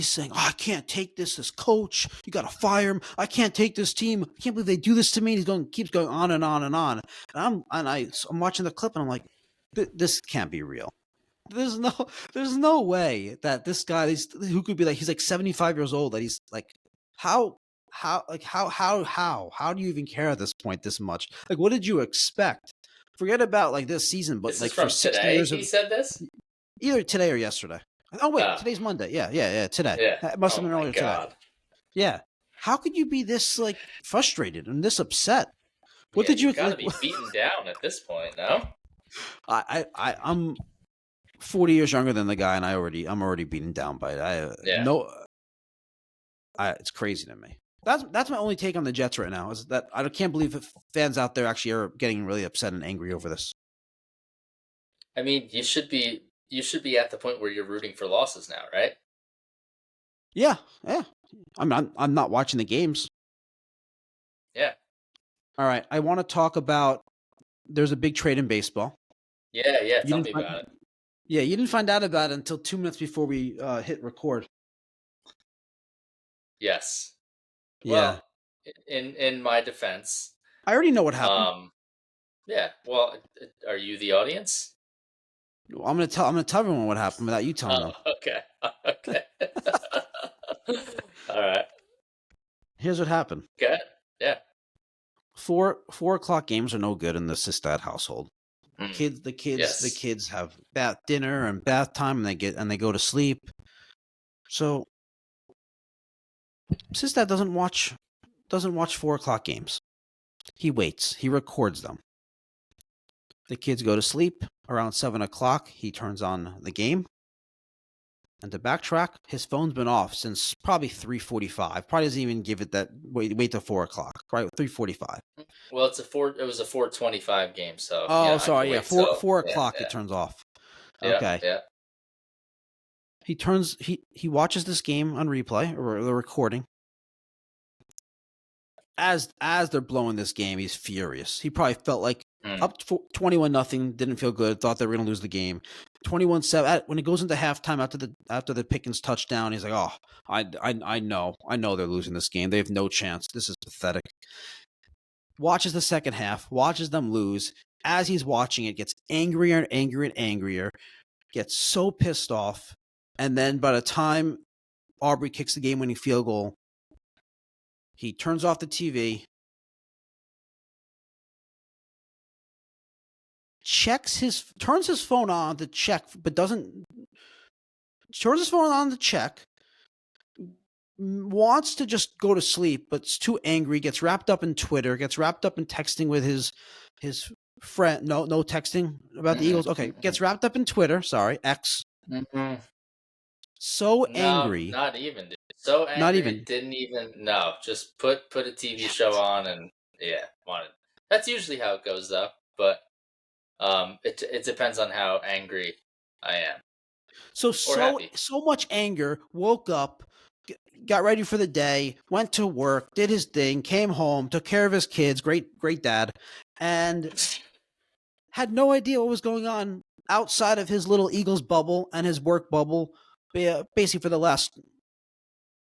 saying, "Oh, I can't take this coach. You got to fire him. I can't take this team. I can't believe they do this to me." And keeps going on and on and on. And I'm watching the clip and I'm like, this can't be real. There's no way that this guy, who could be like, he's like 75 years old, that he's like, how do you even care at this point this much? Like, what did you expect? Forget about like this season, but this like is from for 60 today, years he said this? Either today or yesterday. Oh wait, today's Monday. Yeah, today. Yeah. It must have been earlier today. Yeah. How could you be this like frustrated and this upset? What did you? You've got to be beaten down at this point, no? I'm 40 years younger than the guy, and I'm already beaten down by it. It's crazy to me. That's my only take on the Jets right now, is that I can't believe if fans out there actually are getting really upset and angry over this. I mean, you should be at the point where you're rooting for losses now, right? Yeah. I'm not watching the games. Yeah. All right. I want to talk about, there's a big trade in baseball. Yeah. Tell me about it. Yeah, you didn't find out about it until 2 minutes before we hit record. Yes. Yeah. Well, in my defense, I already know what happened. Yeah. Well, are you the audience? I'm gonna tell everyone what happened without you telling them. Okay. All right. Here's what happened. Okay. Yeah. 4 o'clock games are no good in the Sistad household. The kids have bath dinner and bath time, and they go to sleep. So Sistad doesn't watch 4 o'clock games. He waits. He records them. The kids go to sleep around 7 o'clock. He turns on the game. And to backtrack, his phone's been off since probably 3:45. Probably doesn't even give it that wait till 4 o'clock. Right, 3:45. Well, it was a 4:25 game, so sorry, 4 o'clock it turns off. Okay. Yeah. He watches this game on replay or the recording. As they're blowing this game, he's furious. He probably felt like up 21-0, didn't feel good, thought they were going to lose the game. 21-7 when it goes into halftime after the Pickens touchdown, he's like, "Oh, I know they're losing this game. They have no chance. This is pathetic." Watches the second half, watches them lose. As he's watching it, gets angrier and angrier and angrier, gets so pissed off, and then by the time Aubrey kicks the game-winning field goal, he turns off the TV, turns his phone on to check, but turns his phone on to check, wants to just go to sleep, but is too angry, gets wrapped up in Twitter, gets wrapped up in texting with his friend. No texting about the Eagles. Okay, gets wrapped up in Twitter. Sorry, X. So angry. Not even. Dude. So angry. Not even. Didn't even. No, just put a TV show on and wanted. That's usually how it goes though, but it depends on how angry I am. So much anger. Woke up, got ready for the day, went to work, did his thing, came home, took care of his kids. Great dad, and had no idea what was going on outside of his little Eagles bubble and his work bubble, basically for the last,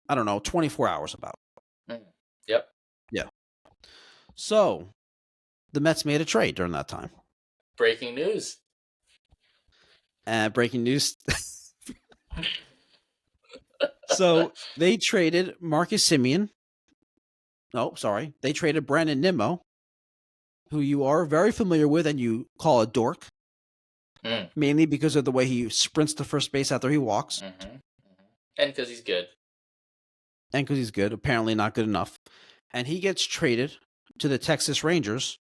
24 hours about. Yep. Yeah. So the Mets made a trade during that time. Breaking news. Breaking news. So they traded Marcus Semien. Oh, sorry. They traded Brandon Nimmo, who you are very familiar with and you call a dork, mainly because of the way he sprints to first base after he walks. And because he's good. Apparently not good enough. And he gets traded to the Texas Rangers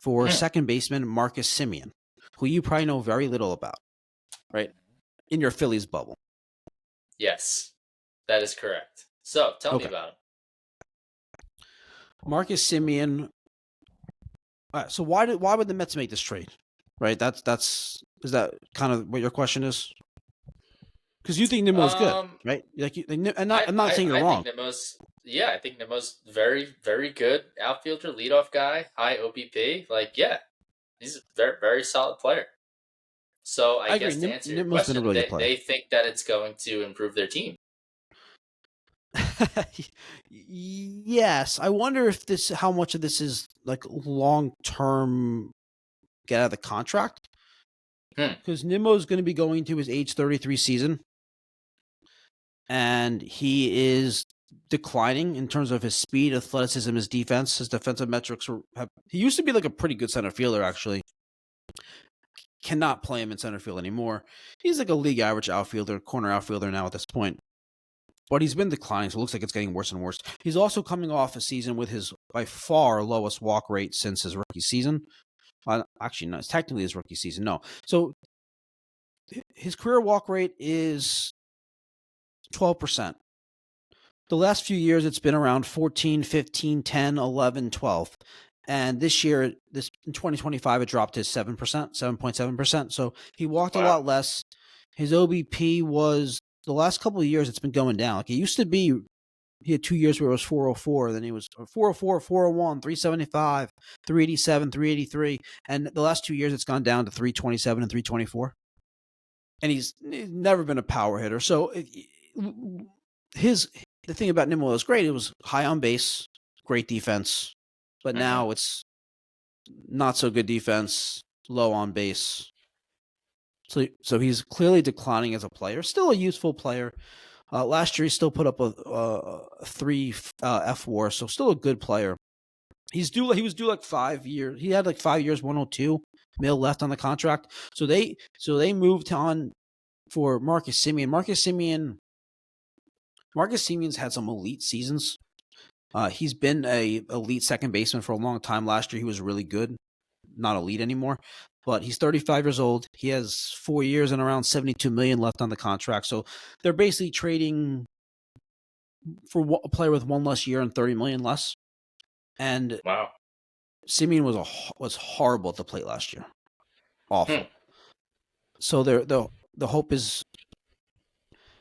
for second baseman Marcus Semien, who you probably know very little about, right? In your Phillies bubble. Yes, that is correct. So tell me about him. Marcus Semien. So why would the Mets make this trade? Right. Is that kind of what your question is? Because you think Nimmo's good, right? I'm not saying you're wrong. I think Nimmo's very, very good outfielder, leadoff guy, high OBP. He's a very, very solid player. So I guess to answer your question, they think that it's going to improve their team. Yes, I wonder if how much of this is like long-term get out of the contract. Because Nimmo is going to be going to his age 33 season, and he is declining in terms of his speed, athleticism, his defense. His defensive metrics he used to be like a pretty good center fielder, actually. Cannot play him in center field anymore. He's like a league average outfielder, corner outfielder now at this point. But he's been declining, so it looks like it's getting worse and worse. He's also coming off a season with his by far lowest walk rate since his rookie season. Actually, no, it's technically his rookie season. No. So his career walk rate is 12%. The last few years, it's been around 14, 15, 10, 11, 12. And this year, in 2025, it dropped to 7%, 7.7%. So he walked a lot less. His OBP was, the last couple of years, it's been going down. Like it used to be, he had 2 years where it was 404. Then he was 404, 401, 375, 387, 383. And the last 2 years, it's gone down to 327 and 324. And he's never been a power hitter. So the thing about Nimmo was great. It was high on base, great defense. But now it's not so good defense, low on base. So he's clearly declining as a player. Still a useful player. Last year he still put up a 3 F WAR, so still a good player. He was due like 5 years. He had like 5 years, 102 mil left on the contract. So they moved on for Marcus Semien. Marcus Semien's had some elite seasons. He's been a elite second baseman for a long time. Last year he was really good. Not elite anymore, but he's 35 years old. He has 4 years and around 72 million left on the contract. So they're basically trading for a player with one less year and 30 million less. And Wow. Semien was horrible at the plate last year. Awful. So the hope is.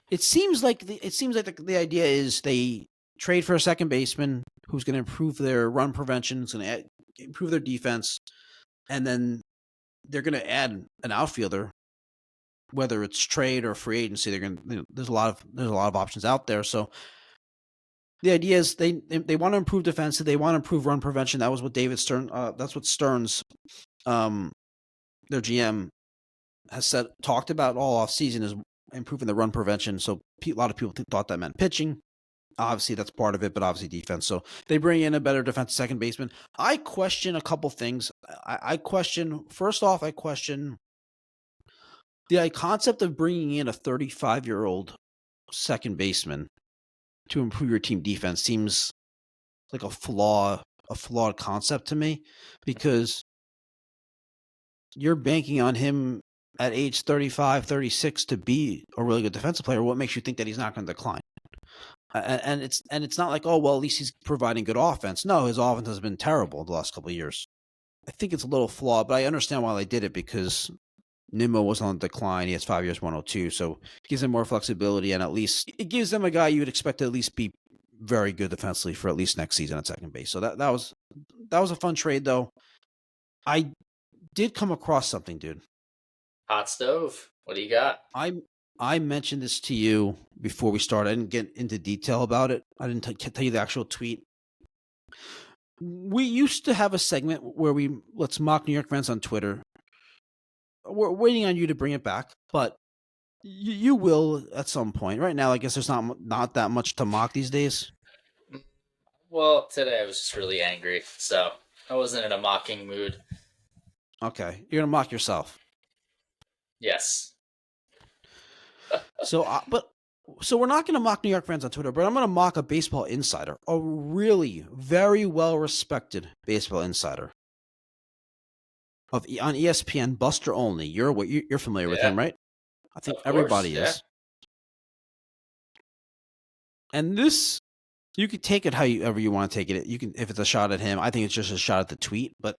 It seems like the idea is they trade for a second baseman who's going to improve their run prevention, who's going to improve their defense, and then they're going to add an outfielder, whether it's trade or free agency. They're going to, there's a lot of options out there. So the idea is they want to improve defense. They want to improve run prevention. That was what that's what Stearns, their GM, has talked about all offseason, is improving the run prevention. So a lot of people thought that meant pitching. Obviously, that's part of it, but obviously defense. So they bring in a better defensive second baseman. I question a couple things. First off, I question the concept of bringing in a 35-year-old second baseman to improve your team defense seems like a flawed concept to me, because you're banking on him at age 35, 36 to be a really good defensive player. What makes you think that he's not going to decline? And it's not like, oh, well, at least he's providing good offense. No, his offense has been terrible the last couple of years. I think it's a little flawed, but I understand why they did it, because Nimmo was on the decline. He has 5 years, 102, so it gives him more flexibility, and at least it gives them a guy you would expect to at least be very good defensively for at least next season at second base. So that was a fun trade, though. I did come across something, dude. Hot stove. What do you got? I mentioned this to you before we started. I didn't get into detail about it. I didn't tell you the actual tweet. We used to have a segment where let's mock New York fans on Twitter. We're waiting on you to bring it back, but you will at some point. Right now, I guess there's not that much to mock these days. Well, today I was just really angry, so I wasn't in a mocking mood. Okay, you're gonna mock yourself. Yes. So we're not going to mock New York fans on Twitter, but I'm going to mock a baseball insider, a really very well-respected baseball insider on ESPN, Buster Olney. You're familiar with him, right? I think everybody is. And this, you could take it however you want to take it. You can, if it's a shot at him. I think it's just a shot at the tweet, but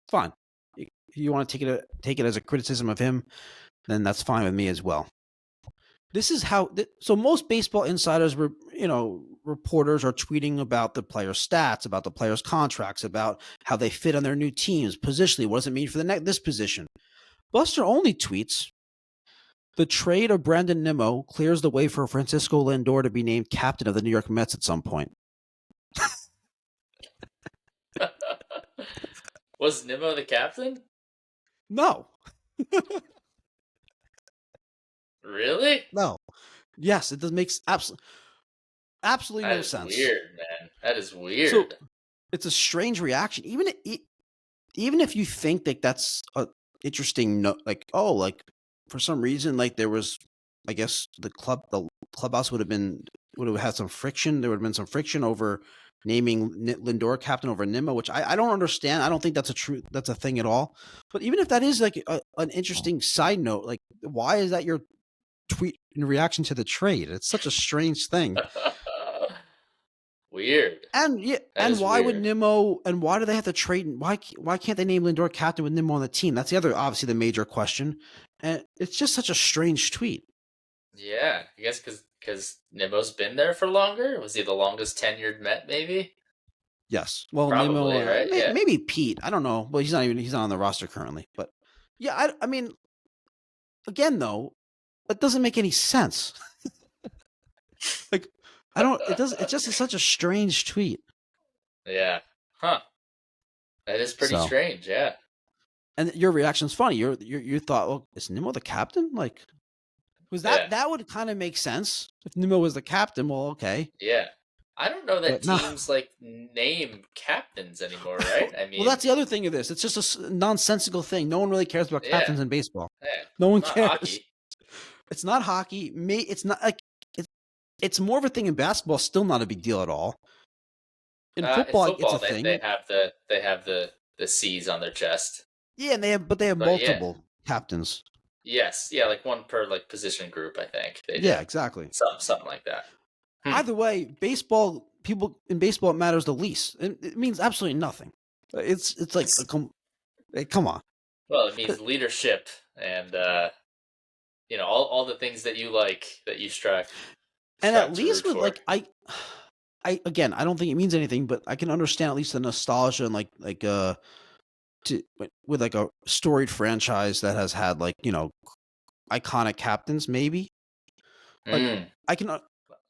fine. If you want to take it as a criticism of him, then that's fine with me as well. This is how. So most baseball insiders, reporters are tweeting about the players' stats, about the players' contracts, about how they fit on their new teams, positionally. What does it mean for this position? Buster Olney tweets, the trade of Brandon Nimmo clears the way for Francisco Lindor to be named captain of the New York Mets at some point. Was Nimmo the captain? No. Really? No. Yes, it does make absolutely no sense. That is weird, man. That is weird. So, it's a strange reaction. Even if you think that that's an interesting note, for some reason, there was, I guess the clubhouse would have had some friction. There would have been some friction over naming Lindor captain over Nimmo, which I don't understand. I don't think that's a thing at all. But even if that is an interesting side note, why is that your tweet in reaction to the trade? It's such a strange thing. Weird. And why would Nimmo, and why do they have to trade? Why can't they name Lindor captain with Nimmo on the team? That's obviously the major question. And it's just such a strange tweet. Yeah, I guess because Nimmo's been there for longer. Was he the longest tenured Met? Maybe. Yes. Well, probably, Nimmo, right? Maybe Pete. I don't know. Well, he's not on the roster currently. But yeah, I mean, again though, that doesn't make any sense. It just is such a strange tweet. Yeah. Huh. That is pretty strange, yeah. And your reaction's funny. You thought, well, is Nimmo the captain? Was that would kind of make sense if Nimmo was the captain? Well, okay. Yeah. I don't know that But no. teams like name captains anymore, right? I mean, Well, that's the other thing of this. It's just a nonsensical thing. No one really cares about yeah, captains in baseball. yeah, No one not cares. hockey. It's not hockey. It's not like it's more of a thing in basketball. Still not a big deal at all. In In football, it's a football, they thing. have the C's on their chest. Yeah, and they have But yeah, multiple captains. yes, yeah, like one per like position group. I think they do Yeah, exactly. something like that. Either way, baseball people in baseball it matters the least. It means absolutely nothing. It's like come on. Well, it means leadership and all the things that you like that you strive And at strive to least root with for. like I again I don't think it means anything, but I can understand at least the nostalgia and with like a storied franchise that has had like iconic captains maybe like Mm. I can I can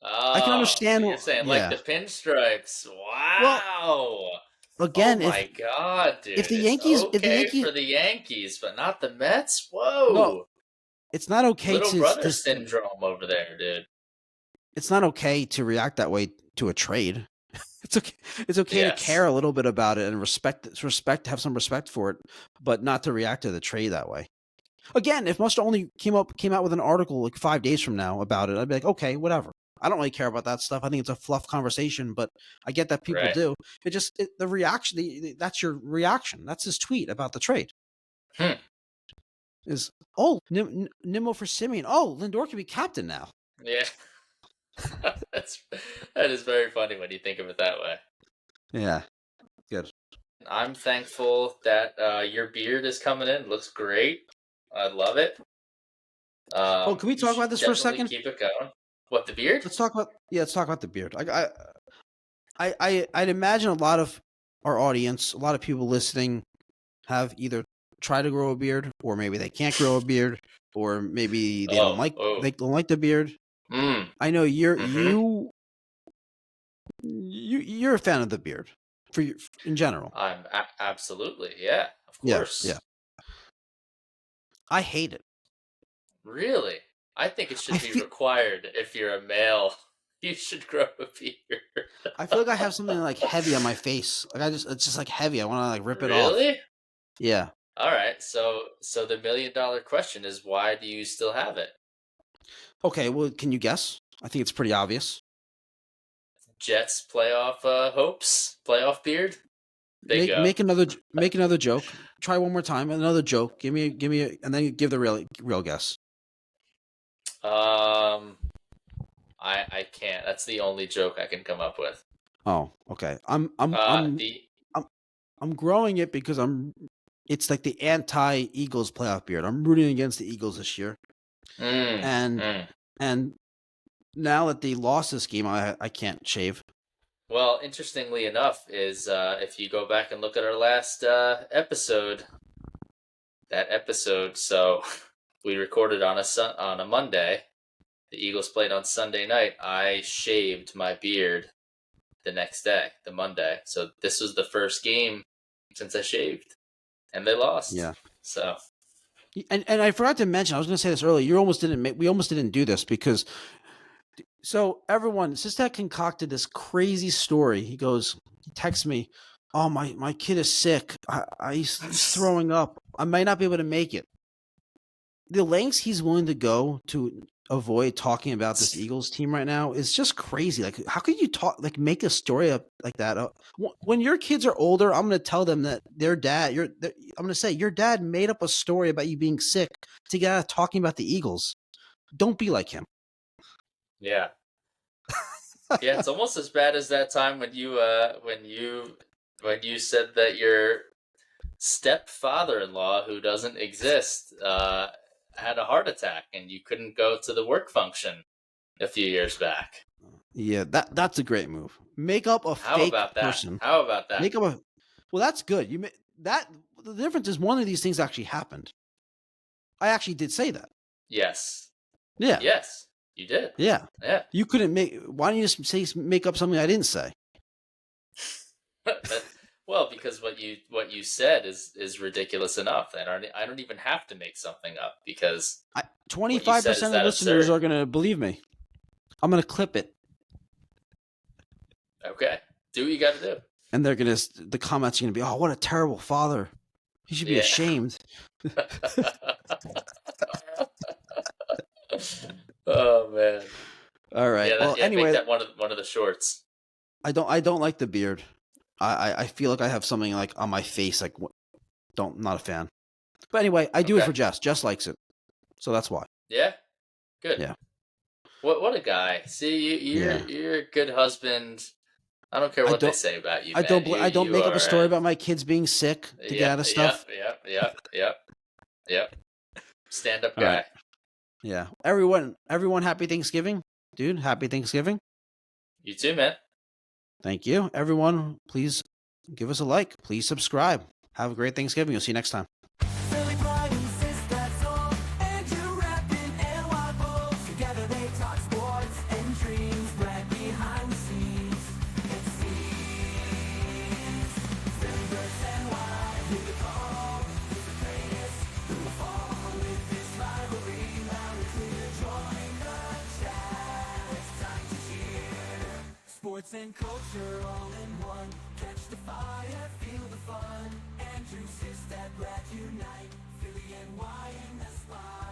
Oh, so understand. you're saying like Yeah. the pinstripes? Well, Wow. Oh again, my God, if dude! the It's Yankees if the okay Yankees for the Yankees, but not the Mets. no, Whoa, it's not okay little to brother this. syndrome over there, dude. It's not okay to react that way to a trade. It's okay. It's okay to care Yes, a little bit about it and have some respect for it, but not to react to the trade that way. Again, if Musta only came out with an article like 5 days from now about it, I'd be like, okay, whatever. I don't really care about that stuff. I think it's a fluff conversation, but I get that people right. do. The reaction. That's your reaction. That's his tweet about the trade. Hmm. Is Nimmo for Semien. Oh, Lindor can be captain now. Yeah, that is very funny when you think of it that way. Yeah, good. I'm thankful that your beard is coming in. It looks great. I love it. Can we You talk should about this for a definitely second? keep it going. What, the beard? Let's talk about the beard. I'd imagine a lot of our audience, a lot of people listening, have either tried to grow a beard, or maybe they can't grow a beard, or maybe they don't like the beard. Mm. I know Mm-hmm. you're a fan of the beard in general. I'm absolutely, yeah, of Yeah, course. yeah. I hate it. Really? I think it should I be feel required if you're a male. You should grow a beard. I feel like I have something like heavy on my face. Like it's just like heavy. I want to like rip it off. Really? Yeah. All right. So the $1 million question is, why do you still have it? Okay. Well, can you guess? I think it's pretty obvious. Jets playoff hopes, playoff beard. Bingo. Make another joke. Try one more time. Another joke. Give me, and then give the real guess. I can't. That's the only joke I can come up with. Oh, okay. I'm growing it because it's like the anti-Eagles playoff beard. I'm rooting against the Eagles this year. And now that they lost this game, I can't shave. Well, interestingly enough, is if you go back and look at our last episode, so we recorded on a Monday. The Eagles played on Sunday night. I shaved my beard the next day, the Monday. So this was the first game since I shaved, and they lost. Yeah. So. And I forgot to mention, I was going to say this earlier. We almost didn't do this because. So everyone, Sistek concocted this crazy story. He texts me, "Oh, my kid is sick. He's throwing up. I might not be able to make it." The lengths he's willing to go to avoid talking about this Eagles team right now is just crazy. Like, how could you make a story up like that? When your kids are older, I'm going to tell them that I'm going to say your dad made up a story about you being sick to get out of talking about the Eagles. Don't be like him. Yeah. Yeah, it's almost as bad as that time when you said that your stepfather-in-law, who doesn't exist, had a heart attack and you couldn't go to the work function a few years back. Yeah, that's a great move. Make up a fake person. How about that? Well, that's good. The difference is one of these things actually happened. I actually did say that. Yes. Yeah. Yes, you did. Yeah. Yeah. You couldn't why don't you just make up something I didn't say? Well, because what you said is ridiculous enough, and I don't even have to make something up because 25% of listeners are going to believe me. I'm going to clip it. Okay. Do what you got to do. And the comments are gonna be, "Oh, what a terrible father! He should be Yeah. ashamed." Oh man. All right. Yeah. Well, Make anyway, that one of the shorts. I don't like the beard. I feel like I have something like on my face. Like, not a fan. But anyway, I do it Okay. for Jess. Jess likes it, so that's why. Yeah. Good. Yeah. What a guy. See, you're a good husband. I don't care what they say about you, I man. don't You make up a are story about my kids being sick to get out of stuff. Yep. Stand up All guy. right. Yeah. Everyone, happy Thanksgiving, dude. Happy Thanksgiving. You too, man. Thank you, everyone. Please give us a like. Please subscribe. Have a great Thanksgiving. We'll see you next time. Philly pride insists that's all. Andrew rapping and Wild Bulls. Together they talk sports and dreams. Right behind the scenes. It seems. Philly versus NY. Who the call? Who's the greatest? Who will fall with this rivalry? Loud and clear. Join the chat. It's time to cheer. Sports and culture all in one. Catch the fire, feel the fun. Andrew, sis, that Brad unite. Philly and Y in the spot.